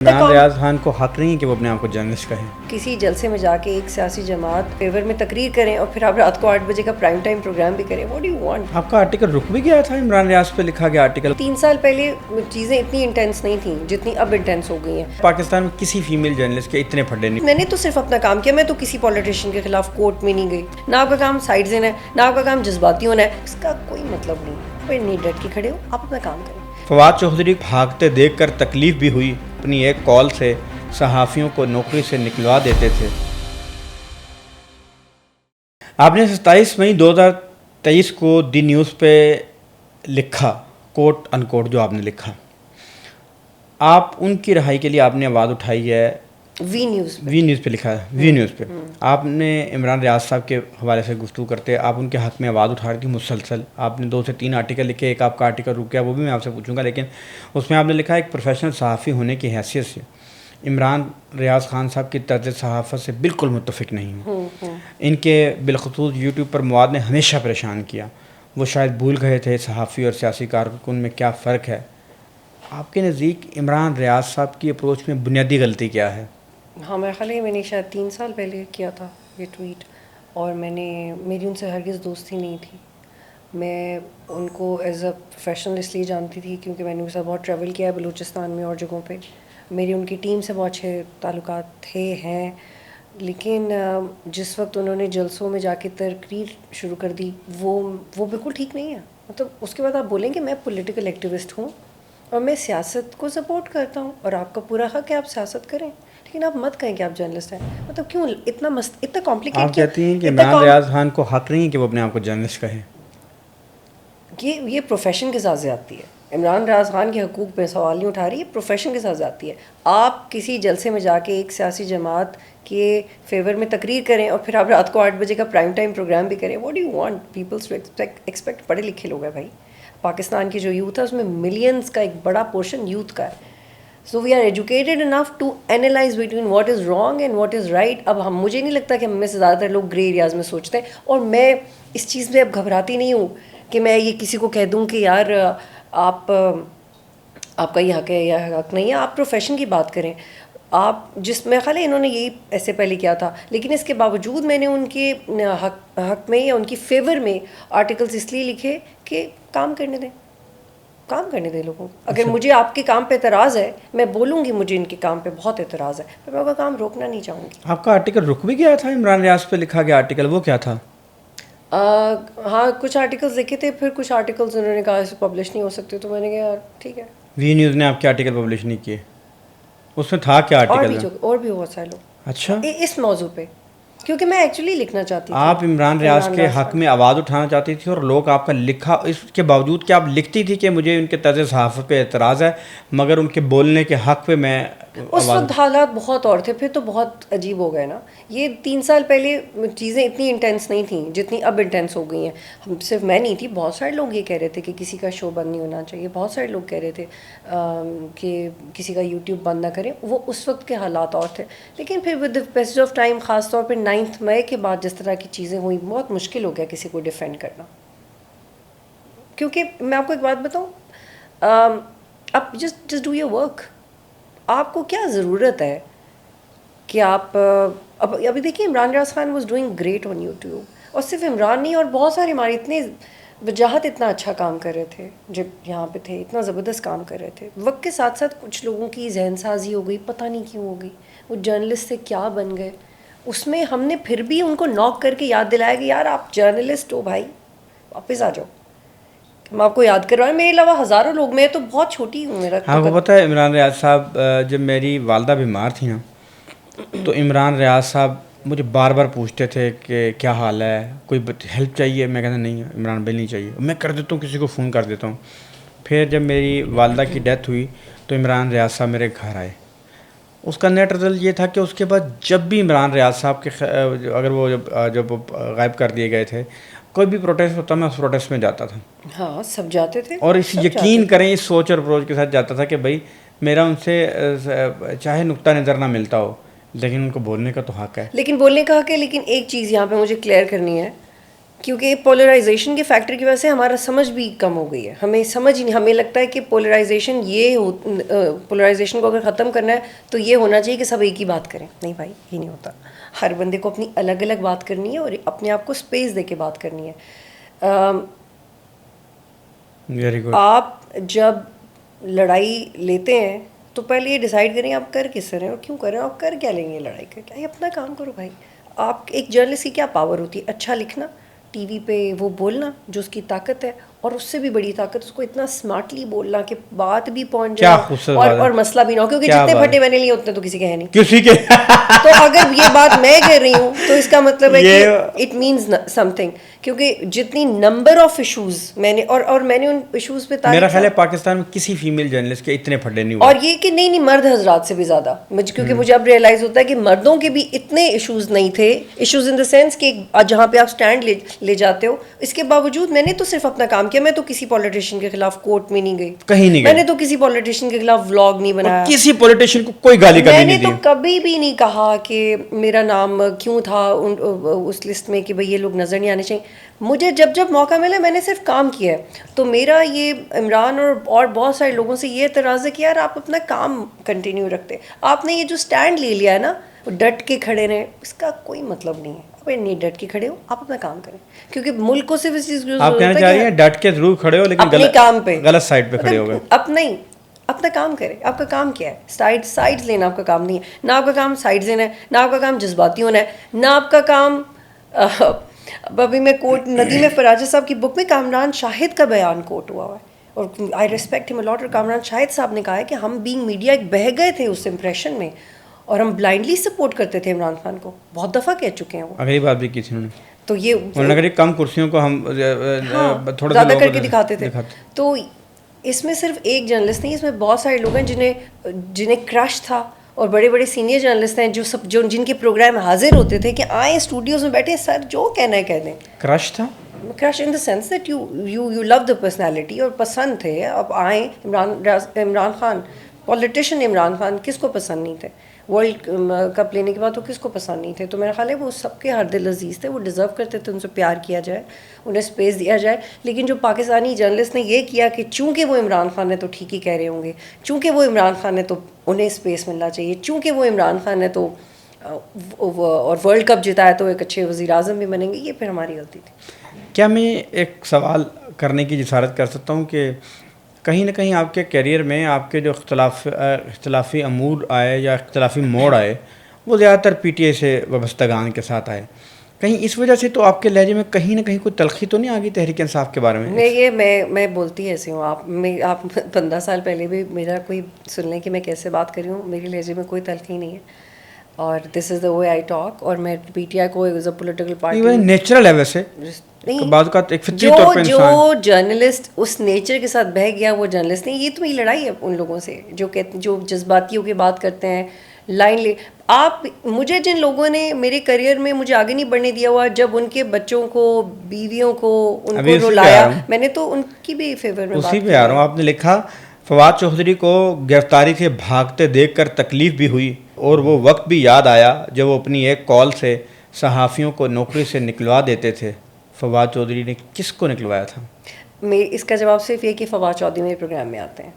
عمران ریاض خان کو حق نہیں ہے کہ وہ اپنے آپ کو جرنلسٹ کہیں. کسی جلسے میں جا کے ایک سیاسی جماعت فیور میں تقریر کریں اور پھر آپ رات کو 8 بجے کا پرائم ٹائم پروگرام بھی کریں. What do you want? آپ کا آرٹیکل رک بھی گیا تھا, عمران ریاض پہ لکھا گیا آرٹیکل. 3 سال پہلے چیزیں اتنی انٹینس نہیں تھیں جتنی اب انٹینس ہو گئی ہیں. پاکستان میں کسی فیمیل جرنلسٹ کے اتنے پھڈے نہیں. میں نے تو صرف اپنا کام کیا, میں تو کسی پولیٹیشین کے خلاف کورٹ میں نہیں گئی. نہ آپ کا کام سائڈ دینا ہے, نہ آپ کا کام جذباتی ہونا ہے, اس کا کوئی مطلب نہیں. کوئی نہیں ڈٹ کے کھڑے ہو, آپ اپنا کام کریں. فواد چوہدری بھاگتے دیکھ کر تکلیف بھی ہوئی. اپنی ایک کال سے صحافیوں کو نوکری سے نکلوا دیتے تھے. آپ نے 27 مئی 2023 کو دی نیوز پہ لکھا, کوٹ ان کوٹ جو آپ نے لکھا, آپ ان کی رہائی کے لیے آپ نے آواز اٹھائی ہے. وی نیوز پہ لکھا ہے, وی نیوز پہ آپ نے عمران ریاض صاحب کے حوالے سے گفتگو کرتے آپ ان کے حق میں آواز اٹھا رہی تھی مسلسل. آپ نے 2 سے 3 آرٹیکل لکھے, ایک آپ کا آرٹیکل رک گیا, وہ بھی میں آپ سے پوچھوں گا, لیکن اس میں آپ نے لکھا ایک پروفیشنل صحافی ہونے کی حیثیت سے عمران ریاض خان صاحب کی طرز صحافت سے بالکل متفق نہیں ہوں. ان کے بالخصوص یوٹیوب پر مواد نے ہمیشہ پریشان کیا. وہ شاید بھول گئے تھے صحافی اور سیاسی کارکن میں کیا فرق ہے. آپ کے نزدیک عمران ریاض صاحب کی اپروچ میں بنیادی غلطی کیا ہے؟ ہاں, میرا خیال ہے میں نے شاید 3 سال پہلے کیا تھا یہ ٹویٹ, اور میری ان سے ہرگز دوستی نہیں تھی. میں ان کو ایز اے پروفیشنل اس لیے جانتی تھی کیونکہ میں نے ان کے ساتھ بہت ٹریول کیا ہے بلوچستان میں اور جگہوں پہ. میری ان کی ٹیم سے بہت اچھے تعلقات ہیں. لیکن جس وقت انہوں نے جلسوں میں جا کے تقریر شروع کر دی, وہ بالکل ٹھیک نہیں ہے. مطلب اس کے بعد آپ بولیں کہ میں پولیٹیکل ایکٹیوسٹ ہوں اور میں سیاست کو سپورٹ کرتا ہوں اور آپ کا پورا حق ہے آپ سیاست کریں, لیکن آپ مت کہیں کہ آپ جرنلسٹ ہیں. مطلب کیوں اتنا کمپلیکیٹ؟ آپ کہتی ہیں کہ عمران ریاض خان کو حق نہیں ہے کہ وہ اپنے آپ کو جرنلسٹ کہیں. یہ پروفیشن کے ساتھ زیادتی ہے. عمران ریاض خان کے حقوق پہ سوال نہیں اٹھا رہی, یہ پروفیشن کے ساتھ زیادتی ہے. آپ کسی جلسے میں جا کے ایک سیاسی جماعت کے فیور میں تقریر کریں اور پھر آپ رات کو 8 بجے کا پرائم ٹائم پروگرام بھی کریں. What do you want peoples to expect? پڑھے لکھے لوگ ہیں بھائی. پاکستان کی جو یوتھ ہے اس میں ملینز کا ایک بڑا پورشن یوتھ کا ہے. So we are educated enough to analyse between what is wrong and what is right. اب مجھے نہیں لگتا کہ ہم میں سے زیادہ تر لوگ گرے ایریاز میں سوچتے ہیں, اور میں اس چیز میں اب گھبراتی نہیں ہوں کہ میں یہ کسی کو کہہ دوں کہ یار آپ کا یہ حق ہے یا حق نہیں ہے. آپ پروفیشن کی بات کریں. آپ جس میں خیال ہے انہوں نے یہی ایسے پہلے کیا تھا, لیکن اس کے باوجود میں نے ان کے حق میں یا ان کی فیور میں آرٹیکلس اس لیے لکھے کہ کام کرنے دیں لوگوں کو. اگر مجھے آپ کے کام پہ اعتراض ہے, میں بولوں گی مجھے ان کے کام پہ بہت اعتراض ہے, تو میں ان کا کام روکنا نہیں چاہوں گی. آپ کا آرٹیکل رک بھی گیا تھا, عمران ریاض پہ لکھا گیا آرٹیکل, وہ کیا تھا؟ ہاں, کچھ آرٹیکلس لکھے تھے, پھر کچھ آرٹیکلس انہوں نے کہا اسے پبلش نہیں ہو سکتے, تو میں نے کہا یار ٹھیک ہے. وی نیوز نے آپ کے آرٹیکل پبلش نہیں کیے, اس میں تھا کیا آرٹیکل؟ اور بھی بہت سارے لوگ. اچھا, اس موضوع پہ کیونکہ میں ایکچولی لکھنا چاہتی تھی. آپ عمران ریاض کے حق میں آواز اٹھانا چاہتی تھی اور لوگ آپ کا لکھا, اس کے باوجود کہ آپ لکھتی تھی کہ مجھے ان کے طرز صحافت پہ اعتراض ہے, مگر ان کے بولنے کے حق پہ میں اس وقت حالات بہت اور تھے, پھر تو بہت عجیب ہو گئے نا. یہ 3 سال پہلے چیزیں اتنی انٹینس نہیں تھیں جتنی اب انٹینس ہو گئی ہیں. ہم صرف میں نہیں تھی, بہت سارے لوگ یہ کہہ رہے تھے کہ کسی کا شو بند نہیں ہونا چاہیے. بہت سارے لوگ کہہ رہے تھے کہ کسی کا یوٹیوب بند نہ کریں. وہ اس وقت کے حالات اور تھے, لیکن پھر with the passage of time, خاص طور پہ 9 مئی کے بعد جس طرح کی چیزیں ہوئیں, بہت مشکل ہو گیا کسی کو ڈیفینڈ کرنا. کیونکہ میں آپ کو ایک بات بتاؤں, اب جسٹ ڈو یور ورک. آپ کو کیا ضرورت ہے کہ آپ ابھی دیکھیے Imran Riaz Khan was doing great on YouTube, اور صرف عمران نہیں, اور بہت سارے ہمارے اتنے وجاہت اتنا اچھا کام کر رہے تھے جب یہاں پہ تھے, اتنا زبردست کام کر رہے تھے. وقت کے ساتھ ساتھ کچھ لوگوں کی ذہن سازی ہو گئی, پتہ نہیں کیوں ہو گئی, وہ جرنلسٹ سے کیا بن گئے. اس میں ہم نے پھر بھی ان کو ناک کر کے یاد دلایا کہ یار آپ جرنلسٹ ہو بھائی, واپس آ جاؤ. ہم آپ کو یاد کروائیں. میرے علاوہ ہزاروں لوگ, میں تو بہت چھوٹی ہوں. میرا آپ کو پتہ ہے عمران ریاض صاحب, جب میری والدہ بیمار تھی نا, تو عمران ریاض صاحب مجھے بار بار پوچھتے تھے کہ کیا حال ہے, کوئی ہیلپ چاہیے. میں کہتا نہیں عمران بھائی نہیں چاہیے, میں کر دیتا ہوں, کسی کو فون کر دیتا ہوں. پھر جب میری والدہ کی ڈیتھ ہوئی تو عمران ریاض صاحب میرے گھر آئے. اس کا نیٹ رزلٹ یہ تھا کہ اس کے بعد جب بھی عمران ریاض صاحب کے اگر وہ جب غائب کر دیے گئے تھے, کوئی بھی پروٹیسٹ ہوتا میں اس پروٹیسٹ میں جاتا تھا. ہاں, سب جاتے تھے, اور اس یقین کریں اس سوچ اور اپروچ کے ساتھ جاتا تھا کہ بھائی میرا ان سے چاہے نقطہ نظر نہ ملتا ہو, لیکن ان کو بولنے کا تو حق ہے. لیکن بولنے کا حق ہے. لیکن ایک چیز یہاں پہ مجھے کلیئر کرنی ہے, کیونکہ پولرائزیشن کے فیکٹر کی وجہ سے ہمارا سمجھ بھی کم ہو گئی ہے. ہمیں سمجھ ہی نہیں, ہمیں لگتا ہے کہ پولرائزیشن پولرائزیشن کو اگر ختم کرنا ہے تو یہ ہونا چاہیے کہ سب ایک ہی بات کریں. نہیں بھائی, یہ نہیں ہوتا. ہر بندے کو اپنی الگ الگ بات کرنی ہے اور اپنے آپ کو اسپیس دے کے بات کرنی ہے. Very good. آپ جب لڑائی لیتے ہیں تو پہلے یہ ڈیسائیڈ کریں آپ کر کس طرح اور کیوں کر رہے ہیں, آپ کر کیا لیں گے لڑائی کر کے. اپنا کام کرو بھائی. آپ ایک جرنلسٹ کی کیا پاور ہوتی ہے؟ اچھا لکھنا, ٹی وی پہ وہ بولنا جو اس کی طاقت ہے, اور اس سے بھی بڑی طاقت اس کو اتنا اسمارٹلی بولنا کہ بات بھی پہنچ جائے اور مسئلہ بھی نہ ہو. کیونکہ جتنے پھٹے میں نے لیے اتنے تو کسی کے ہیں نہیں کسی کے. تو اگر یہ بات میں کر رہی ہوں تو اس کا مطلب ہے کہ اٹ مینز سم تھنگ. کیونکہ جتنی نمبر آف ایشوز میں نے اور میں نے ان ایشوز پہ میرا خیال ہے پاکستان میں کسی فیمیل جرنلسٹ کے اتنے پھٹے نہیں ہوئے. اور یہ کہ نہیں مرد حضرات سے بھی زیادہ, کیونکہ مجھے اب ریئلائز ہوتا ہے کہ مردوں کے بھی اتنے ایشوز نہیں تھے. ایشوز ان دا سینس کہ جہاں پہ آپ اسٹینڈ لے جاتے ہو, اس کے باوجود میں نے تو صرف اپنا کام کیا. میں تو کسی پولیٹیشین کے خلاف کورٹ میں نہیں گئی, کہیں نہیں میں نے تو کسی پولیٹیشین کے خلاف ولاگ نہیں بنایا, کسی پولیٹیشین کو کوئی گالی کبھی نہیں دی. میں نے تو کبھی بھی نہیں کہا کہ میرا نام کیوں تھا اس لسٹ میں کہ بھئی یہ لوگ نظر نہیں آنے چاہیے. مجھے جب موقع ملا میں نے صرف کام کیا ہے. تو میرا یہ عمران اور بہت سارے لوگوں سے یہ اعتراض ہے کہ یار آپ اپنا کام کنٹینیو رکھتے. آپ نے یہ جو اسٹینڈ لے لیا ہے نا, ڈٹ کے کھڑے رہیں, اس کا کوئی مطلب نہیں ہے. آپ نہیں ڈٹ کے کھڑے ہو, آپ اپنا کام کریں. کیونکہ ملک کو صرف اس چیز کی آپ کہنا چاہ رہی ہیں ڈٹ کے ضرور کھڑے ہو لیکن اپنے کام پہ غلط سائڈ پہ کھڑے ہو گئے. اپنا کام کرے. آپ کا کام کیا ہے؟ سائڈز لینا آپ کا کام نہیں ہے. نہ آپ کا کام سائڈز لینا ہے, نہ آپ کا کام جذباتی ہونا ہے, نہ آپ کا کام ابھی میں کوٹ ندی میں فراجہ صاحب کی بک میں کامران شاہد کا بیان کوٹ ہوا ہے, اور آئی ریسپیکٹ ہم اے لاٹ. اور کامران شاہد صاحب نے کہا ہے کہ ہم بینگ میڈیا ایک بہہ گئے تھے اس امپریشن میں, اور ہم بلائنڈلی سپورٹ کرتے تھے عمران خان کو. بہت دفعہ کہہ چکے ہیں وہ. اگلی بات بھی کی تھی انہوں نے, تو یہ انہوں نے کم کرسیوں کو ہم تھوڑا زیادہ کر کے دکھاتے تھے. تو اس میں صرف ایک جرنلسٹ نہیں, اس میں بہت سارے لوگ ہیں جنہیں کرش تھا, اور بڑے بڑے سینئر جرنلسٹ ہیں جو جن کے پروگرام حاضر ہوتے تھے کہ آئیں اسٹوڈیوز میں بیٹھے, سر جو کہنا ہے کہہ دیں. کرش تھا, crush in the sense that you love the personality, اور پسند تھے. اب آئیں عمران خان, پولیٹیشین عمران خان کس کو پسند نہیں تھے؟ ورلڈ کپ لینے کے بعد وہ کس کو پسند نہیں تھے؟ تو میرا خیال ہے وہ سب کے ہر دل عزیز تھے, وہ ڈیزرو کرتے تھے ان سے پیار کیا جائے, انہیں اسپیس دیا جائے. لیکن جو پاکستانی جرنلسٹ نے یہ کیا کہ چونکہ وہ عمران خان ہے تو ٹھیک ہی کہہ رہے ہوں گے, چونکہ وہ عمران خان ہے تو انہیں اسپیس ملنا چاہیے, چونکہ وہ عمران خان ہے تو اور ورلڈ کپ جیتا ہے تو ایک اچھے وزیر اعظم بھی بنیں گے. یہ پھر ہماری غلطی تھی. کیا میں ایک سوال کرنے کی جسارت کر سکتا ہوں کہ کہیں نہ کہیں آپ کے کیریئر میں آپ کے جو اختلافی امور آئے یا اختلافی موڑ آئے وہ زیادہ تر پی ٹی آئی سے وابستگان کے ساتھ آئے, کہیں اس وجہ سے تو آپ کے لہجے میں کہیں نہ کہیں کوئی تلخی تو نہیں آ گئی تحریک انصاف کے بارے میں؟ میں بولتی ایسے ہوں. آپ 15 سال پہلے بھی میرا کوئی سن لیں کہ میں کیسے بات کر رہی ہوں, میرے لہجے میں کوئی تلخی نہیں ہے, اور دس از دا وے آئی ٹاک. اور میں پی ٹی آئی کو as a political party natural ہے ویسے, جو جرنلسٹ اس نیچر کے ساتھ بہہ گیا وہ جرنلسٹ نہیں. یہ تو میری لڑائی ہے ان لوگوں سے جو جذباتی ہو کے بات کرتے ہیں, لائن لے. آپ مجھے جن لوگوں نے میرے کریئر میں مجھے آگے نہیں بڑھنے دیا ہوا, جب ان کے بچوں کو, بیویوں کو, ان کو رلایا, میں نے تو ان کی بھی فیور میں اسی پہ آ رہا ہوں. آپ نے لکھا فواد چودھری کو گرفتاری سے بھاگتے دیکھ کر تکلیف بھی ہوئی, اور وہ وقت بھی یاد آیا جب وہ اپنی ایک کال سے صحافیوں کو نوکری سے نکلوا دیتے تھے. فواد چودھری نے کس کو نکلوایا تھا؟ اس کا جواب صرف یہ کہ فواد چودھری میرے پروگرام میں آتے ہیں.